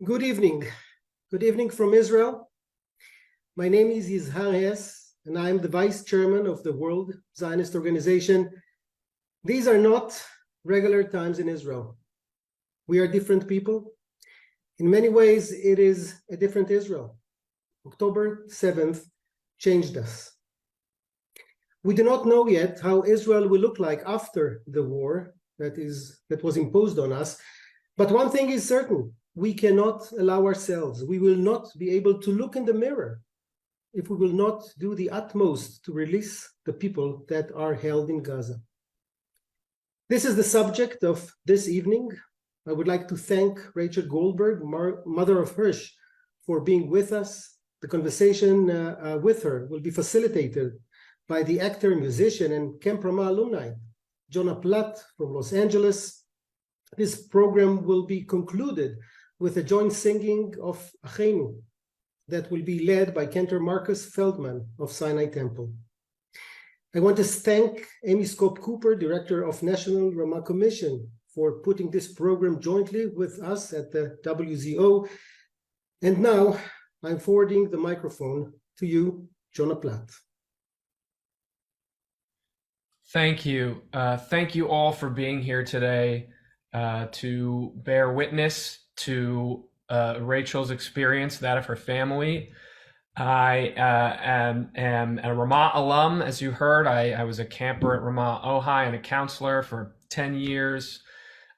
Good evening. Good evening from Israel. My name is Hersh, and I am the Vice Chairman of the World Zionist Organization. These are not regular times in Israel. We are different people. In many ways, it is a different Israel. October 7th changed us. We do not know yet how Israel will look like after the war that was imposed on us. But one thing is certain. We cannot allow ourselves, we will not be able to look in the mirror if we will not do the utmost to release the people that are held in Gaza. This is the subject of this evening. I would like to thank Rachel Goldberg, mother of Hersh, for being with us. The conversation with her will be facilitated by the actor, musician, and Camp Ramah alumni, Jonah Platt from Los Angeles. This program will be concluded with a joint singing of Achenu that will be led by Cantor Marcus Feldman of Sinai Temple. I want to thank Amy Scott Cooper, Director of National Ramah Commission, for putting this program jointly with us at the WZO. And now I'm forwarding the microphone to you, Jonah Platt. Thank you. Thank you all for being here today to bear witness to Rachel's experience, that of her family. I am a Ramah alum, as you heard. I was a camper at Ramah Ojai and a counselor for 10 years.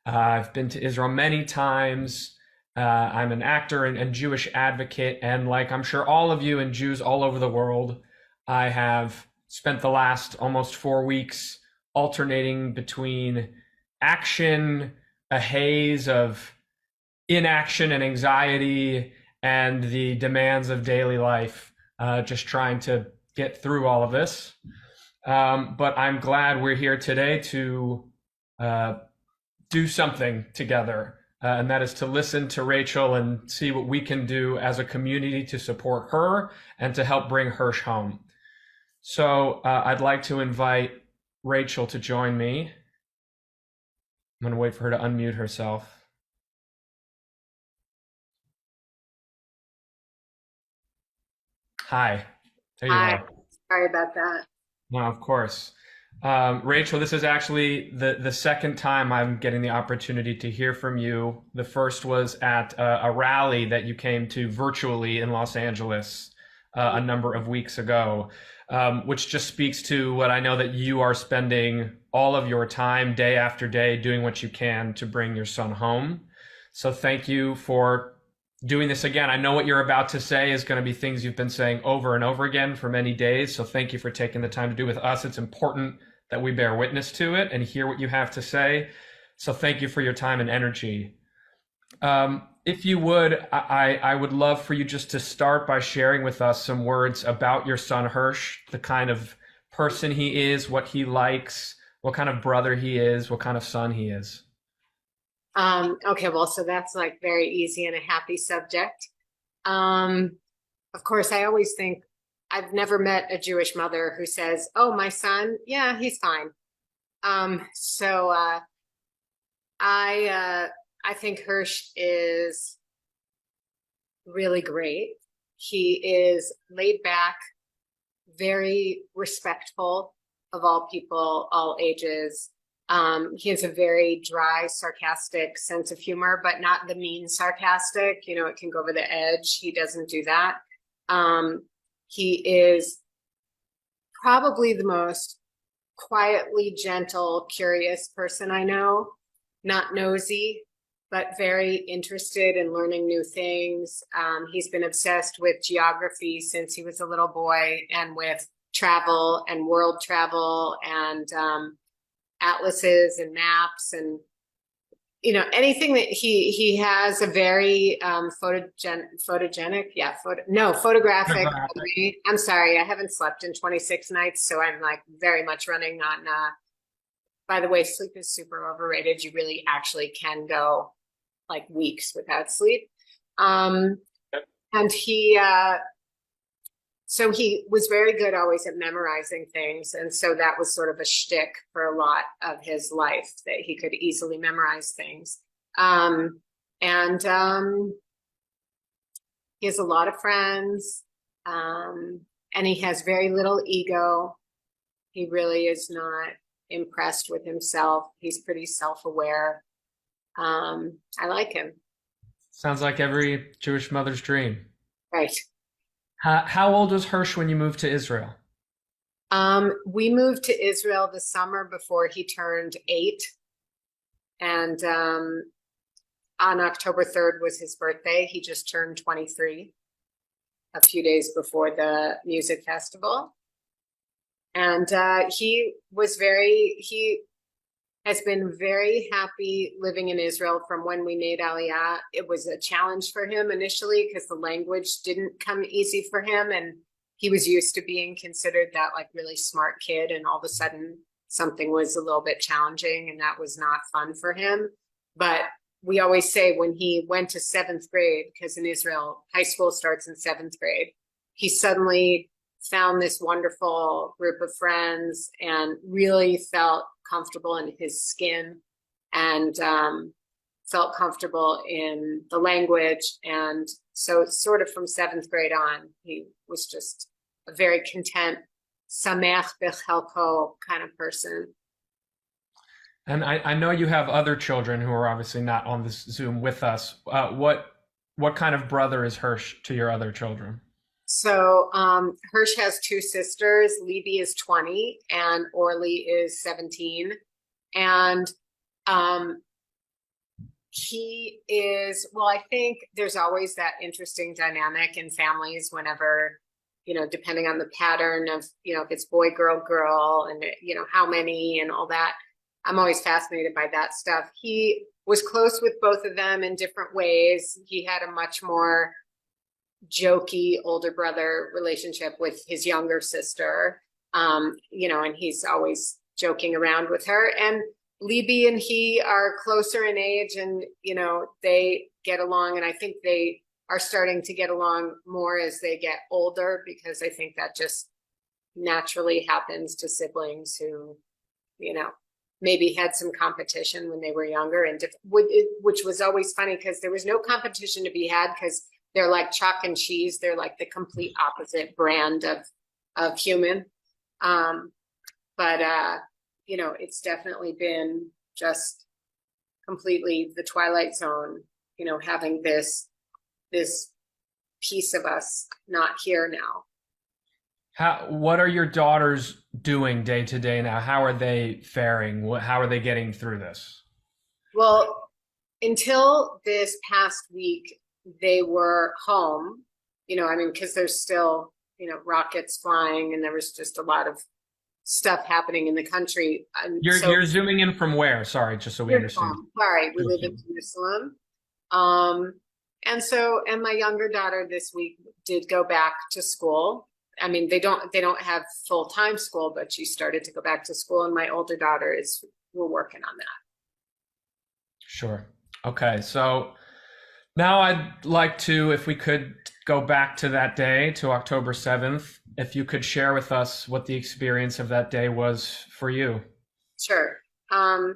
I've been to Israel many times. I'm an actor and Jewish advocate, and like I'm sure all of you and Jews all over the world, I have spent the last almost 4 weeks alternating between action, a haze of inaction and anxiety, and the demands of daily life, just trying to get through all of this. But I'm glad we're here today to do something together, and that is to listen to Rachel and see what we can do as a community to support her and to help bring Hersh home. So I'd like to invite Rachel to join me. I'm going to wait for her to unmute herself. Hi. There you are. Sorry about that. No, of course. Rachel, this is actually the second time I'm getting the opportunity to hear from you. The first was at a rally that you came to virtually in Los Angeles a number of weeks ago, which just speaks to what I know, that you are spending all of your time day after day doing what you can to bring your son home. So thank you for doing this again. I know what you're about to say is going to be things you've been saying over and over again for many days. So thank you for taking the time to do with us. It's important that we bear witness to it and hear what you have to say. So thank you for your time and energy. If you would, I would love for you just to start by sharing with us some words about your son Hersh, the kind of person he is, what he likes, what kind of brother he is, what kind of son he is. Okay, well, so that's like very easy and a happy subject. Of course, I always think I've never met a Jewish mother who says, "Oh, my son, yeah, he's fine." I think Hersh is really great. He is laid back, very respectful of all people, all ages. He has a very dry, sarcastic sense of humor, but not the mean sarcastic. You know, it can go over the edge. He doesn't do that. He is probably the most quietly gentle, curious person I know. Not nosy, but very interested in learning new things. He's been obsessed with geography since he was a little boy, and with travel and world travel and atlases and maps, and anything that he has a very photographic memory. I'm sorry, I haven't slept in 26 nights, so I'm like very much running on by the way, sleep is super overrated. You really actually can go like weeks without sleep. And so he was very good always at memorizing things. And so that was sort of a shtick for a lot of his life, that he could easily memorize things. He has a lot of friends, and he has very little ego. He really is not impressed with himself. He's pretty self-aware. I like him. Sounds like every Jewish mother's dream. Right. How old was Hersh when you moved to Israel? We moved to Israel the summer before he turned 8. And on October 3rd was his birthday. He just turned 23 a few days before the music festival. And he has been very happy living in Israel from when we made Aliyah. It was a challenge for him initially because the language didn't come easy for him. And he was used to being considered that like really smart kid. And all of a sudden something was a little bit challenging and that was not fun for him. But we always say when he went to 7th grade, because in Israel, high school starts in 7th grade, he suddenly found this wonderful group of friends and really felt comfortable in his skin and felt comfortable in the language. And so sort of from 7th grade on, he was just a very content, sameach bechelko kind of person. And I know you have other children who are obviously not on this Zoom with us. What kind of brother is Hersh to your other children? So Hersh has 2 sisters. Libby is 20 and Orly is 17. And he is, well, I think there's always that interesting dynamic in families whenever, depending on the pattern of, if it's boy, girl, and, how many and all that. I'm always fascinated by that stuff. He was close with both of them in different ways. He had a much more jokey older brother relationship with his younger sister, and he's always joking around with her. And Libby and he are closer in age and, they get along. And I think they are starting to get along more as they get older, because I think that just naturally happens to siblings who, maybe had some competition when they were younger, and which was always funny because there was no competition to be had because they're like chalk and cheese. They're like the complete opposite brand of human. But it's definitely been just completely the Twilight Zone, having this piece of us not here now. What are your daughters doing day to day now? How are they faring? How are they getting through this? Well, until this past week, they were home, because there's still, rockets flying and there was just a lot of stuff happening in the country. You're zooming in from where? Sorry, just so we understand. Sorry, we live in Jerusalem. And my younger daughter this week did go back to school. I mean, they don't have full-time school, but she started to go back to school, and my older daughter we're working on that. Sure. Okay. So now I'd like to, if we could go back to that day, to October 7th, if you could share with us what the experience of that day was for you. Sure. And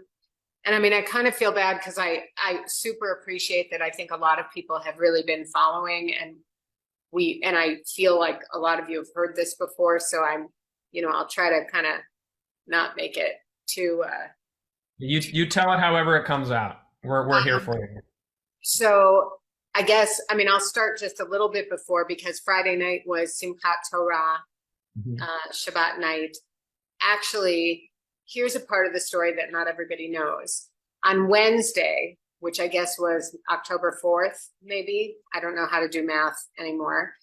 I mean, I kind of feel bad because I super appreciate that. I think a lot of people have really been following, and I feel like a lot of you have heard this before. So I'll try to kind of not make it too. You tell it however it comes out. We're here for you. So I guess, I'll start just a little bit before, because Friday night was Simchat Torah, Shabbat night. Actually, here's a part of the story that not everybody knows. On Wednesday, which I guess was October 4th, maybe, I don't know how to do math anymore.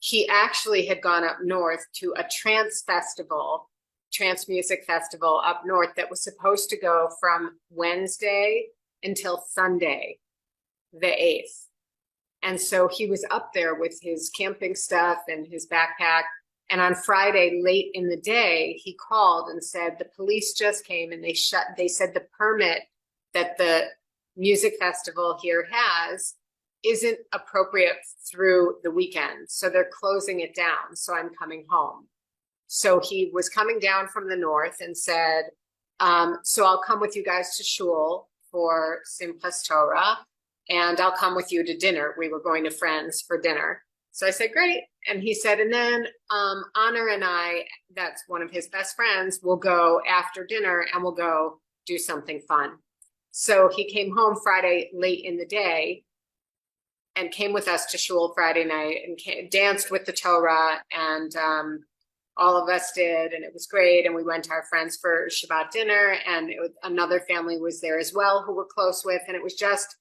He actually had gone up north to a trance music festival up north that was supposed to go from Wednesday until Sunday, the 8th. And so he was up there with his camping stuff and his backpack. And on Friday, late in the day, he called and said, the police just came and they said the permit that the music festival here has isn't appropriate through the weekend. So they're closing it down. So I'm coming home. So he was coming down from the north and said, so I'll come with you guys to shul for Simchas Torah. and I'll come with you to dinner. We were going to friends for dinner. So I said, great. And he said, and then Honor and I, that's one of his best friends, will go after dinner and we'll go do something fun. So he came home Friday late in the day and came with us to shul Friday night and danced with the Torah, and all of us did, and it was great. And we went to our friends for Shabbat dinner, and another family was there as well who we're close with, and it was just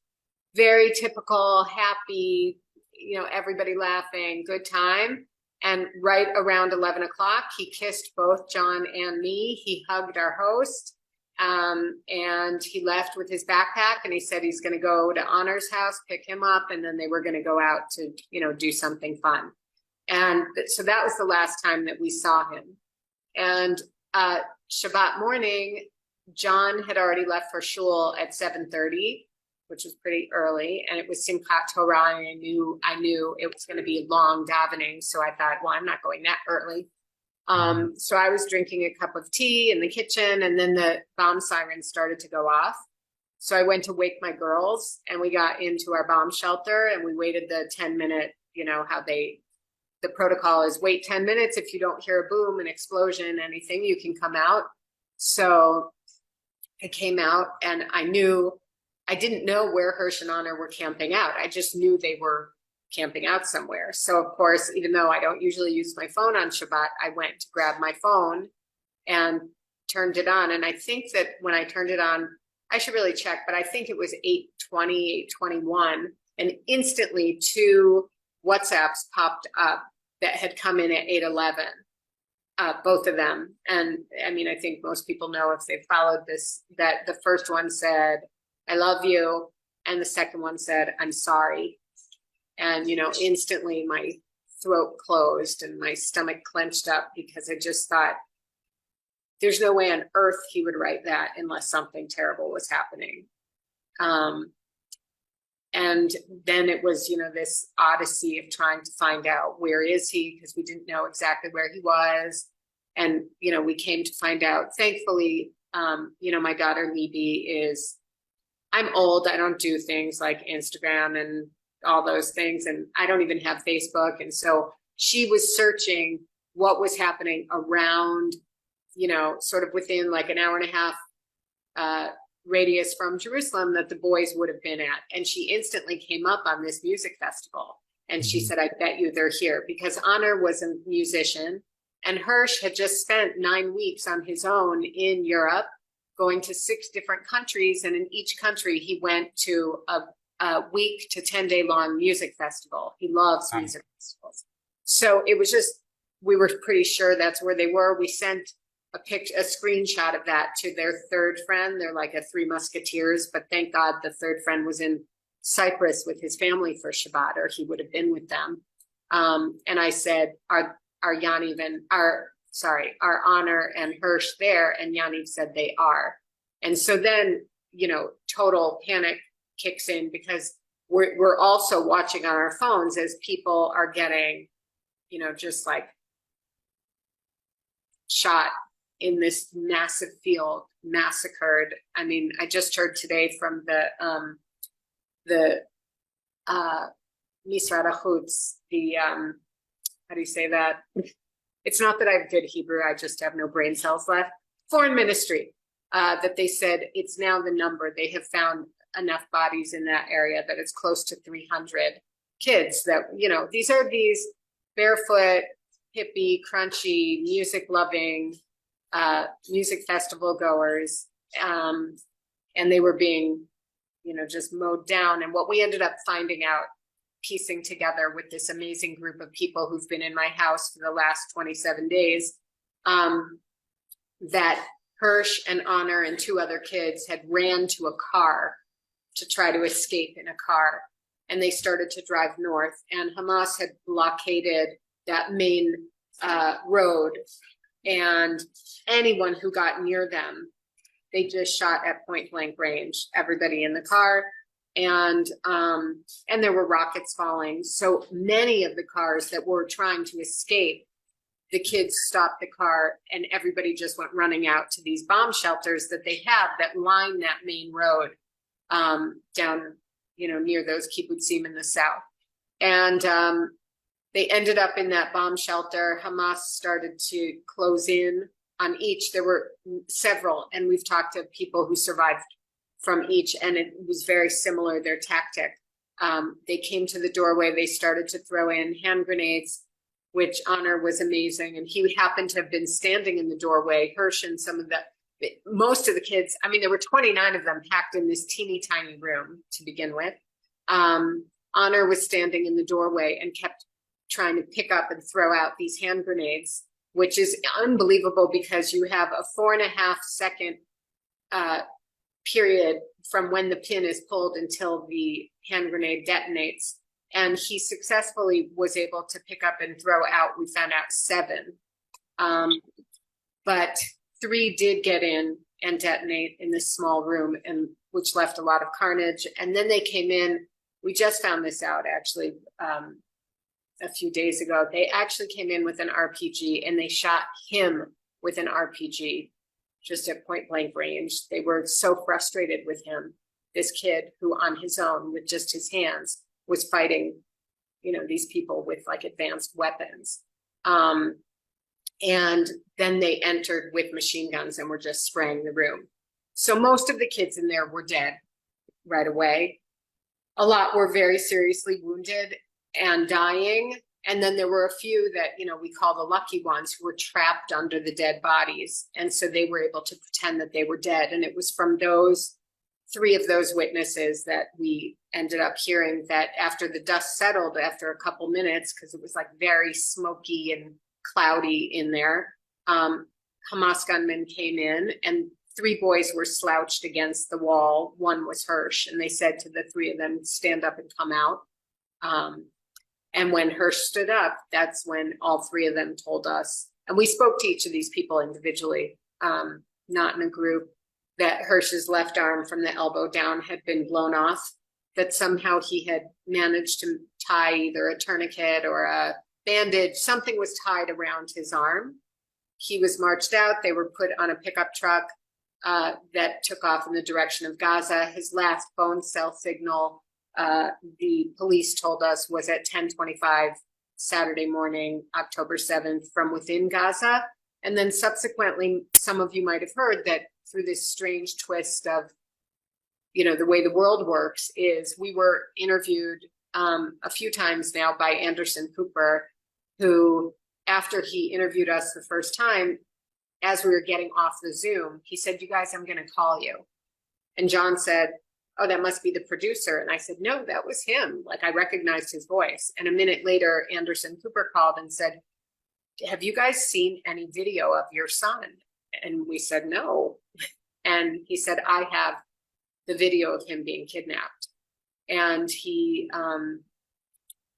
very typical, happy, everybody laughing, good time. And right around 11 o'clock, he kissed both John and me. He hugged our host, and he left with his backpack, and he said he's going to go to Honor's house, pick him up, and then they were going to go out to, do something fun. And so that was the last time that we saw him. And Shabbat morning, John had already left for shul at 7:30, which was pretty early, and it was Simchat Torah, and I knew it was going to be long davening, so I thought, well, I'm not going that early. So I was drinking a cup of tea in the kitchen, and then the bomb siren started to go off. So I went to wake my girls, and we got into our bomb shelter, and we waited the 10-minute, the protocol is wait 10 minutes. If you don't hear a boom, an explosion, anything, you can come out. So I came out, and I didn't know where Hersh and Honor were camping out. I just knew they were camping out somewhere. So of course, even though I don't usually use my phone on Shabbat, I went to grab my phone and turned it on. And I think that when I turned it on, I should really check, but I think it was 8:20, 8:21, and instantly 2 WhatsApps popped up that had come in at 8:11, both of them. And I mean, I think most people know, if they've followed this, that the first one said, I love you. And the second one said, I'm sorry. And, instantly my throat closed and my stomach clenched up, because I just thought, there's no way on earth he would write that unless something terrible was happening. And then it was, this odyssey of trying to find out, where is he? Because we didn't know exactly where he was. And, we came to find out, thankfully, my daughter Libby I'm old. I don't do things like Instagram and all those things. And I don't even have Facebook. And so she was searching what was happening around, sort of within like an hour and a half radius from Jerusalem that the boys would have been at. And she instantly came up on this music festival. And she said, I bet you they're here, because Honor was a musician, and Hersh had just spent 9 weeks on his own in Europe, going to 6 different countries. And in each country, he went to a week to 10-day long music festival. He loves music festivals. So it was just, we were pretty sure that's where they were. We sent a screenshot of that to their third friend. They're like a 3 musketeers, but thank God the third friend was in Cyprus with his family for Shabbat, or he would have been with them. And I said, are Yaniv and are Honor and Hersh there? And Yaniv said they are. And so then, total panic kicks in, because we're also watching on our phones as people are getting, just like shot in this massive field, massacred. I mean, I just heard today from the Misrad HaChutz, how do you say that? It's not that I have good Hebrew, I just have no brain cells left. Foreign Ministry, that they said it's now the number. They have found enough bodies in that area that it's close to 300 kids that, these are these barefoot, hippie, crunchy, music-loving, music festival goers. And they were being, just mowed down. And what we ended up finding out, piecing together with this amazing group of people who've been in my house for the last 27 days, that Hersh and Honor and 2 other kids had ran to a car to try to escape in a car. And they started to drive north, and Hamas had blockaded that main road, and anyone who got near them, they just shot at point blank range, everybody in the car. And there were rockets falling. So many of the cars that were trying to escape, the kids stopped the car, and everybody just went running out to these bomb shelters that they have that line that main road down near those kibbutzim in the south. And they ended up in that bomb shelter. Hamas started to close in on each. There were several, and we've talked to people who survived from each, and it was very similar, their tactic. They came to the doorway, they started to throw in hand grenades, which Omer was amazing. And he happened to have been standing in the doorway. Hersh and most of the kids, I mean, there were 29 of them packed in this teeny tiny room to begin with. Omer was standing in the doorway and kept trying to pick up and throw out these hand grenades, which is unbelievable because you have a 4.5 second period from when the pin is pulled until the hand grenade detonates. And he successfully was able to pick up and throw out, we found out 7. But 3 did get in and detonate in this small room, and which left a lot of carnage. And then they came in, we just found this out actually a few days ago. They actually came in with an RPG and they shot him with an RPG just at point blank range. They were so frustrated with him, this kid who on his own with just his hands was fighting, these people with like advanced weapons. And then they entered with machine guns and were just spraying the room. So most of the kids in there were dead right away. A lot were very seriously wounded and dying. And then there were a few that, we call the lucky ones, who were trapped under the dead bodies. And so they were able to pretend that they were dead. And it was from those 3 of those witnesses that we ended up hearing that after the dust settled, after a couple minutes, because it was like very smoky and cloudy in there, Hamas gunmen came in and 3 boys were slouched against the wall. One was Hersh, and they said to the 3 of them, stand up and come out. And when Hersh stood up, that's when all 3 of them told us, and we spoke to each of these people individually, not in a group, that Hersh's left arm from the elbow down had been blown off, that somehow he had managed to tie either a tourniquet or a bandage, something was tied around his arm. He was marched out, they were put on a pickup truck that took off in the direction of Gaza. His last phone cell signal, the police told us, was at 10:25 Saturday morning, October 7th, from within Gaza. And then subsequently, some of you might have heard that through this strange twist of, the way the world works, is we were interviewed a few times now by Anderson Cooper, who, after he interviewed us the first time, as we were getting off the Zoom, he said, you guys, I'm going to call you. And John said, oh, that must be the producer. And I said, no, that was him. Like, I recognized his voice. And a minute later, Anderson Cooper called and said, have you guys seen any video of your son? And we said, no. And he said, I have the video of him being kidnapped. And he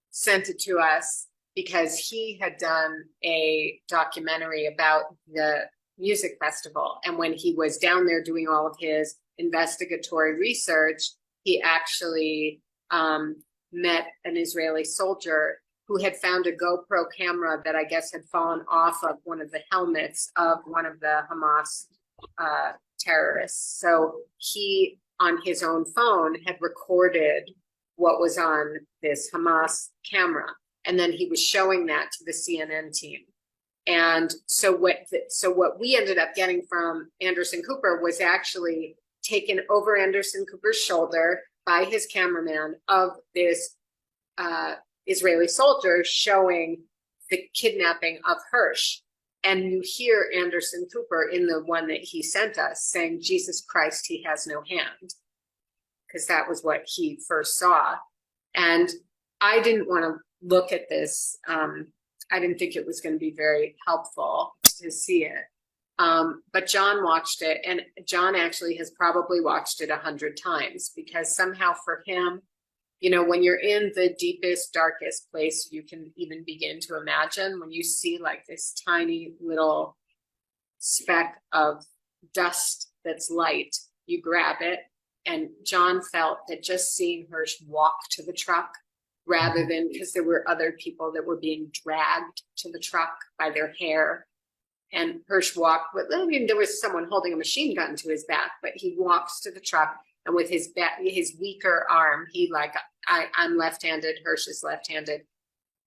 sent it to us because he had done a documentary about the music festival. And when he was down there doing all of his investigatory research, he actually met an Israeli soldier who had found a GoPro camera that I guess had fallen off of one of the helmets of one of the Hamas terrorists. So he, on his own phone, had recorded what was on this Hamas camera. And then he was showing that to the CNN team. And so what we ended up getting from Anderson Cooper was actually taken over Anderson Cooper's shoulder by his cameraman of this Israeli soldier showing the kidnapping of Hersh. And you hear Anderson Cooper in the one that he sent us saying, Jesus Christ, he has no hand, because that was what he first saw. And I didn't want to look at this. I didn't think it was going to be very helpful to see it. But John watched it, and John actually has probably watched it 100 times, because somehow for him, when you're in the deepest, darkest place you can even begin to imagine, when you see like this tiny little speck of dust that's light, you grab it. And John felt that just seeing Hersh walk to the truck, rather than, because there were other people that were being dragged to the truck by their hair. And Hersh walked, but I mean, there was someone holding a machine gun to his back, but he walks to the truck. and with his his weaker arm, I'm left-handed, Hersh is left-handed.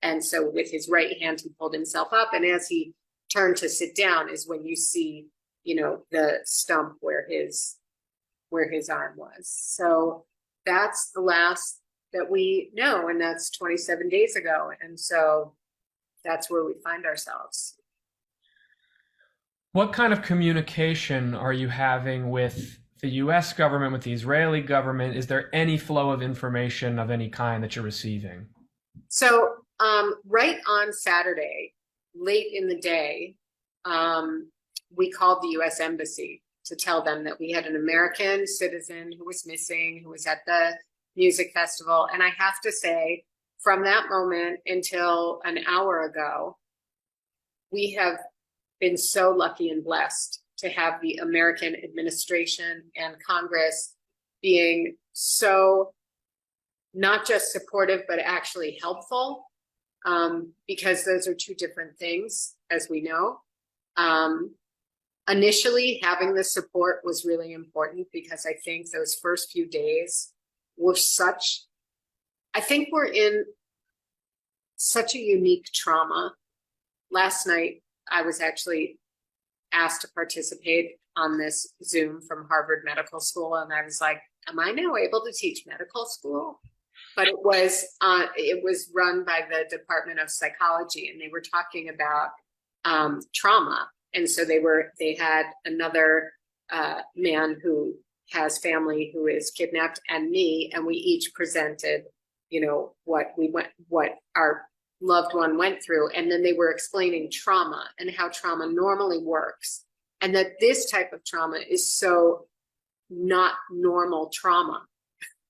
And so with his right hand, he pulled himself up. And as he turned to sit down is when you see, the stump where his arm was. So that's the last that we know. And that's 27 days ago. And so that's where we find ourselves. What kind of communication are you having with the US government, with the Israeli government? Is there any flow of information of any kind that you're receiving? So right on Saturday, late in the day, we called the US Embassy to tell them that we had an American citizen who was missing, who was at the music festival. And I have to say, from that moment until an hour ago, we have been so lucky and blessed to have the American administration and Congress being so not just supportive, but actually helpful, because those are two different things, as we know. Initially, having the support was really important because I think those first few days were I think we're in such a unique trauma. Last night, I was actually asked to participate on this Zoom from Harvard Medical School, and I was like, am I now able to teach medical school? But it was run by the Department of Psychology, and they were talking about trauma. And so they had another man who has family who is kidnapped, and me, and we each presented, what our loved one went through. And then they were explaining trauma and how trauma normally works, and that this type of trauma is so not normal trauma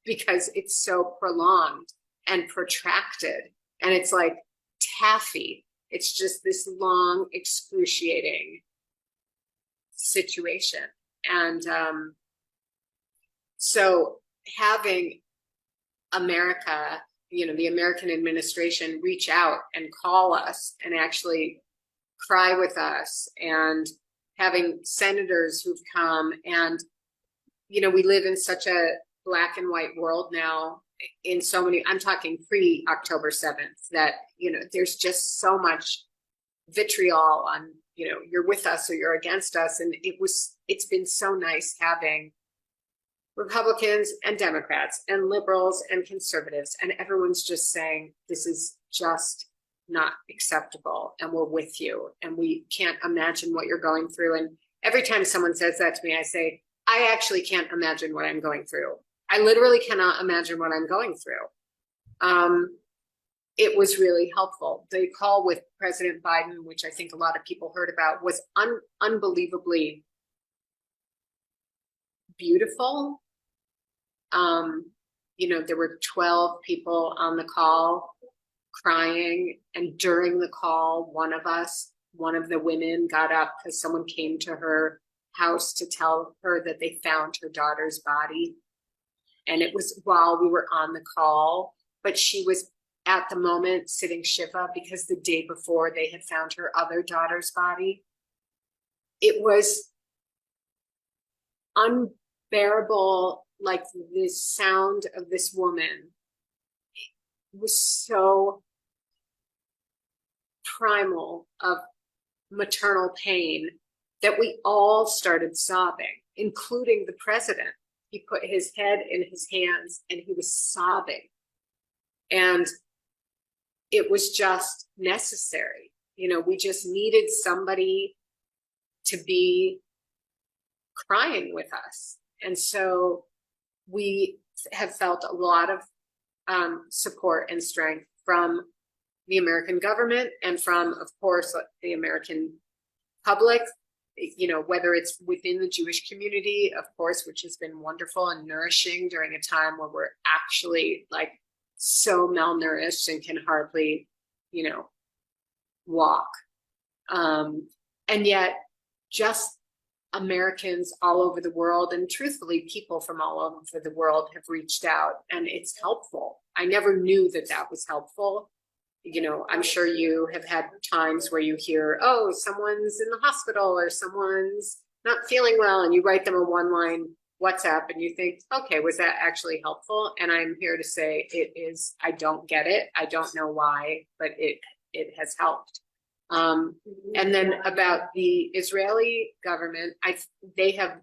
because it's so prolonged and protracted, and it's like taffy. It's just this long, excruciating situation. And so having America, the American administration reach out and call us and actually cry with us, and having senators who've come, and, we live in such a black and white world now, in so many, I'm talking pre-October 7th, that, there's just so much vitriol on, you're with us or you're against us. And it's been so nice having Republicans and Democrats and liberals and conservatives, and everyone's just saying, this is just not acceptable, and we're with you, and we can't imagine what you're going through. And every time someone says that to me, I say, I actually can't imagine what I'm going through. I literally cannot imagine what I'm going through. It was really helpful. The call with President Biden, which I think a lot of people heard about, was unbelievably beautiful. There were 12 people on the call crying, and during the call, one of the women got up because someone came to her house to tell her that they found her daughter's body. And it was while we were on the call, but she was at the moment sitting Shiva because the day before they had found her other daughter's body. It was unbearable, like the sound of this woman was so primal of maternal pain that we all started sobbing, including the president. He put his head in his hands and he was sobbing. And it was just necessary. We just needed somebody to be crying with us. And so we have felt a lot of support and strength from the American government and from, of course, the American public, whether it's within the Jewish community, of course, which has been wonderful and nourishing during a time where we're actually like so malnourished and can hardly, walk. And yet just Americans all over the world, and truthfully, people from all over the world have reached out, and it's helpful. I never knew that was helpful. I'm sure you have had times where you hear, someone's in the hospital or someone's not feeling well, and you write them a one-line WhatsApp and you think, okay, was that actually helpful? And I'm here to say it is. I don't get it. I don't know why, but it has helped. And then about the Israeli government, they have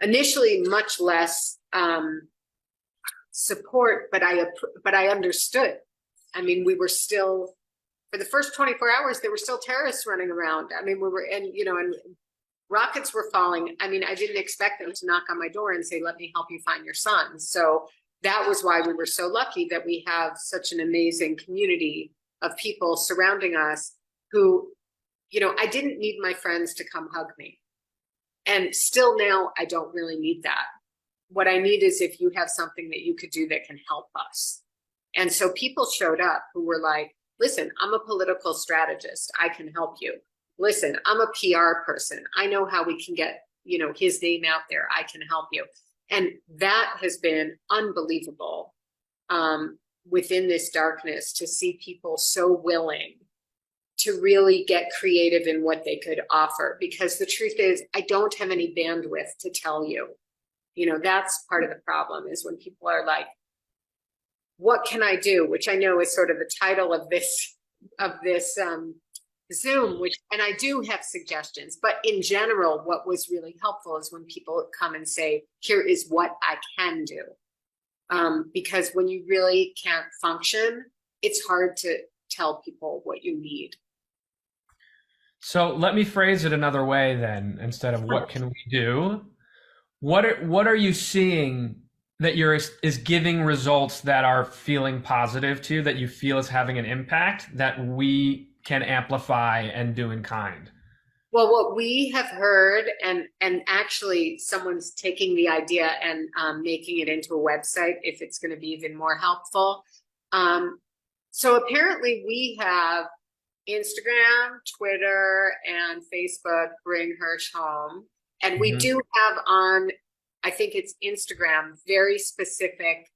initially much less support, but I understood. I mean, we were still, for the first 24 hours, there were still terrorists running around. I mean, we were, and rockets were falling. I mean, I didn't expect them to knock on my door and say, let me help you find your son. So that was why we were so lucky that we have such an amazing community of people surrounding us who, I didn't need my friends to come hug me. And still now, I don't really need that. What I need is if you have something that you could do that can help us. And so people showed up who were like, listen, I'm a political strategist. I can help you. Listen, I'm a PR person. I know how we can get, his name out there. I can help you. And that has been unbelievable within this darkness to see people so willing to really get creative in what they could offer. Because the truth is, I don't have any bandwidth to tell you. That's part of the problem, is when people are like, what can I do? Which I know is sort of the title of this Zoom, and I do have suggestions, but in general, what was really helpful is when people come and say, here is what I can do. Because when you really can't function, it's hard to tell people what you need. So let me phrase it another way then, instead of what can we do? What are you seeing that is giving results that are feeling positive to you, that you feel is having an impact that we can amplify and do in kind? Well, what we have heard, and actually someone's taking the idea and making it into a website if it's going to be even more helpful. So apparently we have Instagram, Twitter, and Facebook bring Hersh home. And we do have on, I think it's Instagram, very specific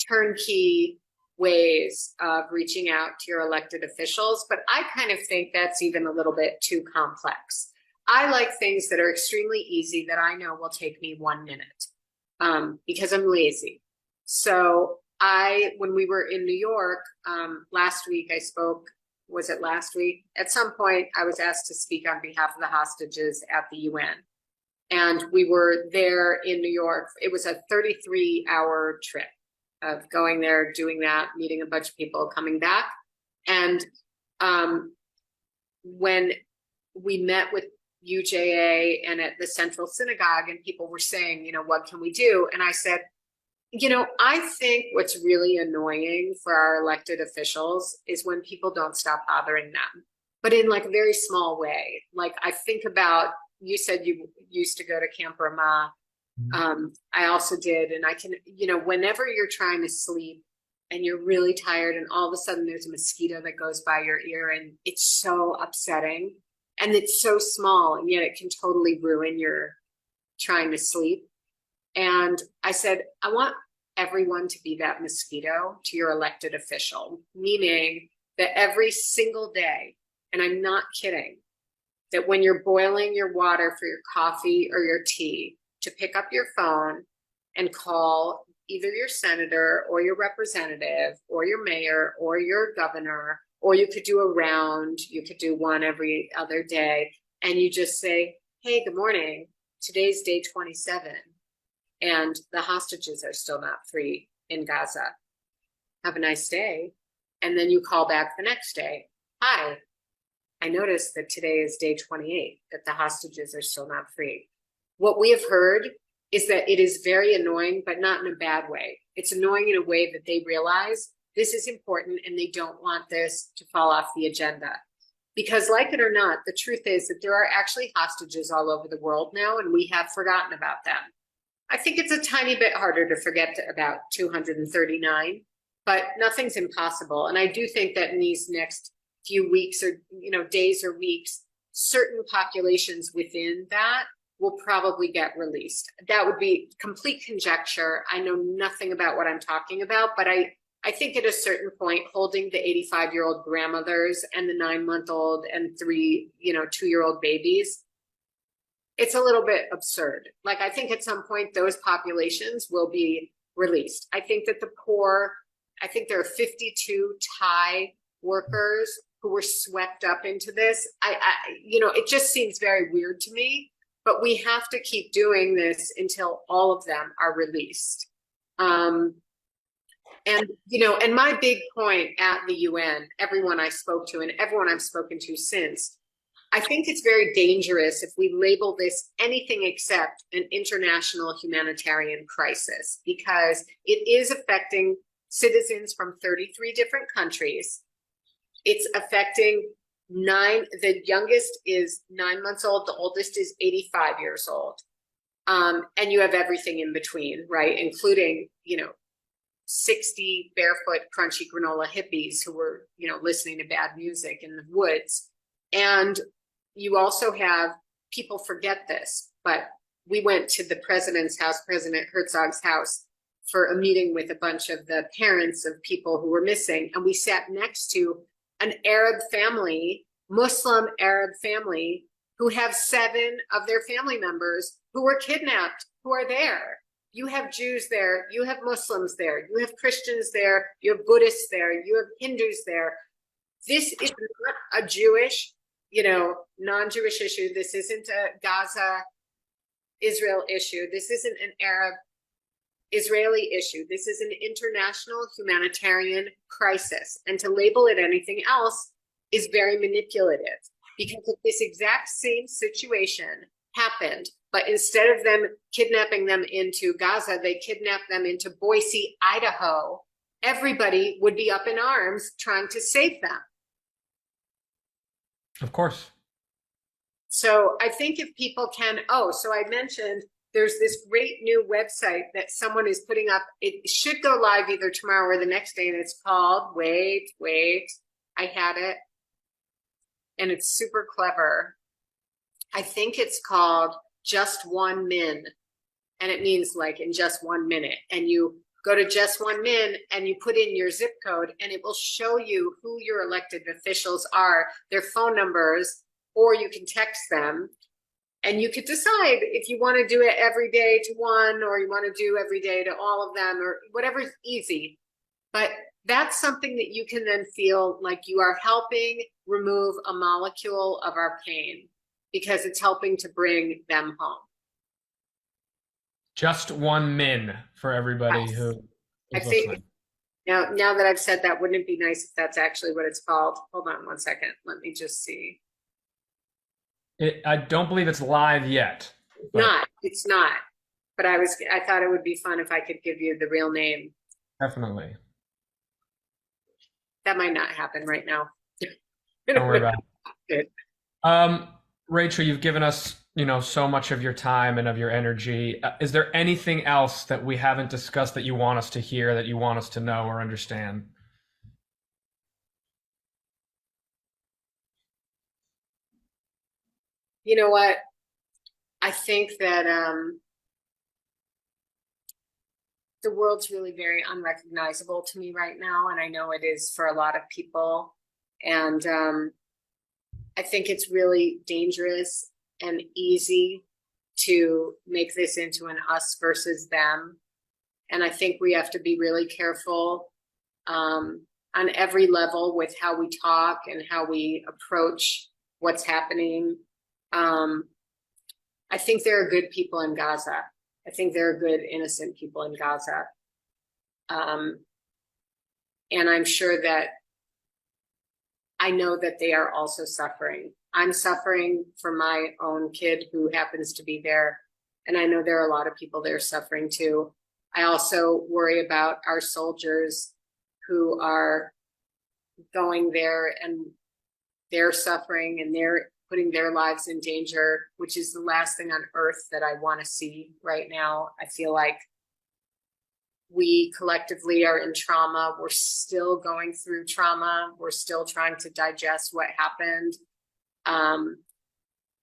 turnkey ways of reaching out to your elected officials. But I kind of think that's even a little bit too complex. I like things that are extremely easy that I know will take me 1 minute because I'm lazy. So when we were in New York last week, I spoke, was it last week? At some point, I was asked to speak on behalf of the hostages at the UN. And we were there in New York. It was a 33-hour trip of going there, doing that, meeting a bunch of people, coming back. And when we met with UJA and at the Central Synagogue, and people were saying, what can we do? And I said, I think what's really annoying for our elected officials is when people don't stop bothering them, but in like a very small way. Like I think about, you said you used to go to Camp Ramah. I also did. And I can, whenever you're trying to sleep and you're really tired and all of a sudden there's a mosquito that goes by your ear and it's so upsetting and it's so small and yet it can totally ruin your trying to sleep. And I said, I want everyone to be that mosquito to your elected official, meaning that every single day, and I'm not kidding, that when you're boiling your water for your coffee or your tea, to pick up your phone and call either your senator or your representative or your mayor or your governor, or you could do a round, you could do one every other day, and you just say, hey, good morning, today's day 27. And the hostages are still not free in Gaza. Have a nice day. And then you call back the next day. Hi, I noticed that today is day 28, that the hostages are still not free. What we have heard is that it is very annoying, but not in a bad way. It's annoying in a way that they realize this is important and they don't want this to fall off the agenda. Because like it or not, the truth is that there are actually hostages all over the world now, and we have forgotten about them. I think it's a tiny bit harder to forget about 239, but nothing's impossible. And I do think that in these next few weeks or days or weeks, certain populations within that will probably get released. That would be complete conjecture. I know nothing about what I'm talking about, but I think at a certain point, holding the 85-year-old grandmothers and the 9-month-old and 2-year-old babies, it's a little bit absurd. Like, I think at some point those populations will be released. I think that the poor, I think there are 52 Thai workers who were swept up into this. It just seems very weird to me, but we have to keep doing this until all of them are released. And my big point at the UN, everyone I spoke to and everyone I've spoken to since, I think it's very dangerous if we label this anything except an international humanitarian crisis, because it is affecting citizens from 33 different countries. It's affecting the youngest is 9 months old, the oldest is 85 years old. And you have everything in between, right? Including, 60 barefoot, crunchy granola hippies who were, listening to bad music in the woods. And you also have, people forget this, but we went to the president's house, President Herzog's house, for a meeting with a bunch of the parents of people who were missing. And we sat next to an Arab family, Muslim Arab family, who have 7 of their family members who were kidnapped, who are there. You have Jews there, you have Muslims there, you have Christians there, you have Buddhists there, you have Hindus there. This is not a Jewish, non-Jewish issue. This isn't a Gaza, Israel issue. This isn't an Arab, Israeli issue. This is an international humanitarian crisis. And to label it anything else is very manipulative, because if this exact same situation happened, but instead of them kidnapping them into Gaza, they kidnapped them into Boise, Idaho, everybody would be up in arms trying to save them. Of course. So I think if people can, so I mentioned there's this great new website that someone is putting up. It should go live either tomorrow or the next day. And it's called, wait, I had it. And it's super clever. I think it's called Just One Min. And it means like in just 1 minute. And you go to Just One Min and you put in your zip code and it will show you who your elected officials are, their phone numbers, or you can text them. And you could decide if you want to do it every day to one, or you want to do every day to all of them, or whatever's easy. But that's something that you can then feel like you are helping remove a molecule of our pain, because it's helping to bring them home. Just One Min for everybody who I is think listening. now that I've said that, wouldn't it be nice if that's actually what it's called? Hold on 1 second. Let me just see. I don't believe it's live yet. But It's not. But I thought it would be fun if I could give you the real name. definitely. That might not happen right now. Don't worry about it. Rachel, you've given us, so much of your time and of your energy. Is there anything else that we haven't discussed that you want us to hear, that you want us to know or understand? You know what? I think that the world's really very unrecognizable to me right now, and I know it is for a lot of people. And I think it's really dangerous and easy to make this into an us versus them. And I think we have to be really careful on every level with how we talk and how we approach what's happening. I think there are good people in Gaza. I think there are good, innocent people in Gaza. And I'm sure that I know that they are also suffering. I'm suffering for my own kid who happens to be there. And I know there are a lot of people there suffering too. I also worry about our soldiers who are going there and they're suffering and they're putting their lives in danger, which is the last thing on earth that I want to see right now. I feel like we collectively are in trauma. We're still going through trauma. We're still trying to digest what happened.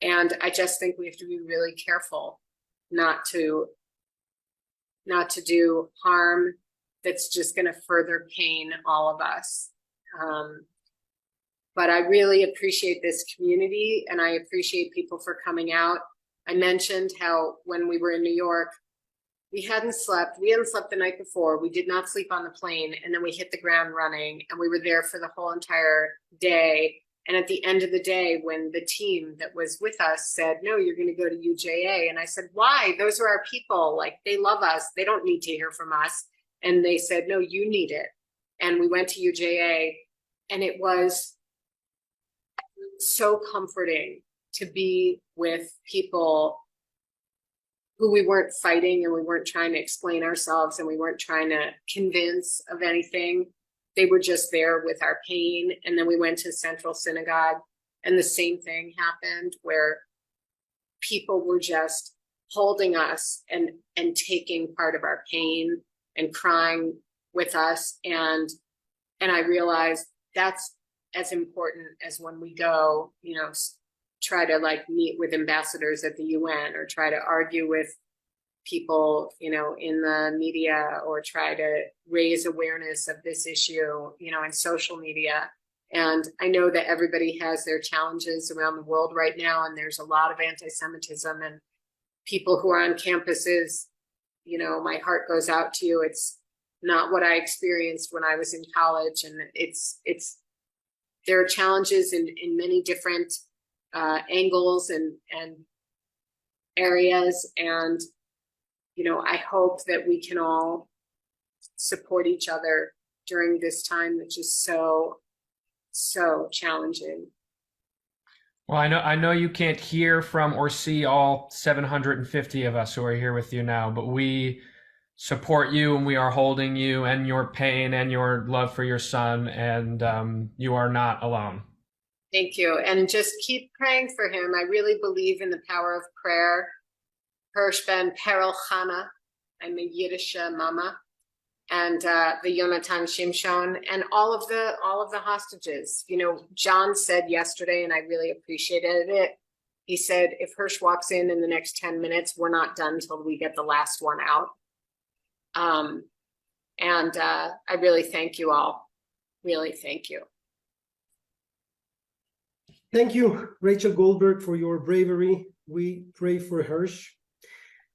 And I just think we have to be really careful not to do harm that's just going to further pain all of us. But I really appreciate this community, and I appreciate people for coming out. I mentioned how when we were in New York, we hadn't slept the night before. We did not sleep on the plane. And then we hit the ground running and we were there for the whole entire day. And at the end of the day, when the team that was with us said, no, you're going to go to UJA. And I said, why? Those are our people. Like, they love us. They don't need to hear from us. And they said, no, you need it. And we went to UJA, and it was so comforting to be with people who we weren't fighting, and we weren't trying to explain ourselves, and we weren't trying to convince of anything. They were just there with our pain. And then we went to Central Synagogue, and the same thing happened, where people were just holding us and taking part of our pain and crying with us. And I realized that's as important as when we go, you know, try to like meet with ambassadors at the UN, or try to argue with people, you know, in the media, or try to raise awareness of this issue, you know, in social media. And I know that everybody has their challenges around the world right now, and there's a lot of anti-Semitism, and people who are on campuses, you know, my heart goes out to you. It's not what I experienced when I was in college, and there are challenges in many different angles and areas. And, you know, I hope that we can all support each other during this time, which is so challenging. Well, I know you can't hear from or see all 750 of us who are here with you now, but we support you, and we are holding you and your pain and your love for your son, and you are not alone. Thank you. And just keep praying for him. I really believe in the power of prayer. Hersh ben Perel Chana, I'm a Yiddish mama, and the Yonatan Shimshon, and all of the hostages. You know, John said yesterday, and I really appreciated it. He said, if Hersh walks in the next 10 minutes, we're not done till we get the last one out. I really thank you all. Really thank you. Thank you, Rachel Goldberg, for your bravery. We pray for Hersh.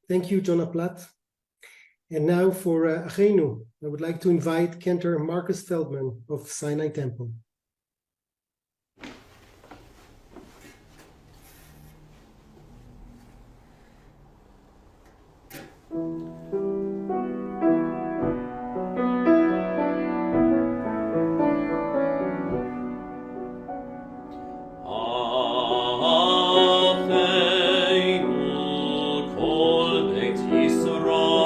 Thank you, Jonah Platt. And now for Achenu, I would like to invite Cantor Marcus Feldman of Sinai Temple. Israel,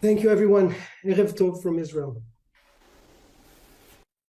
Thank you, everyone. Erev Tov from Israel.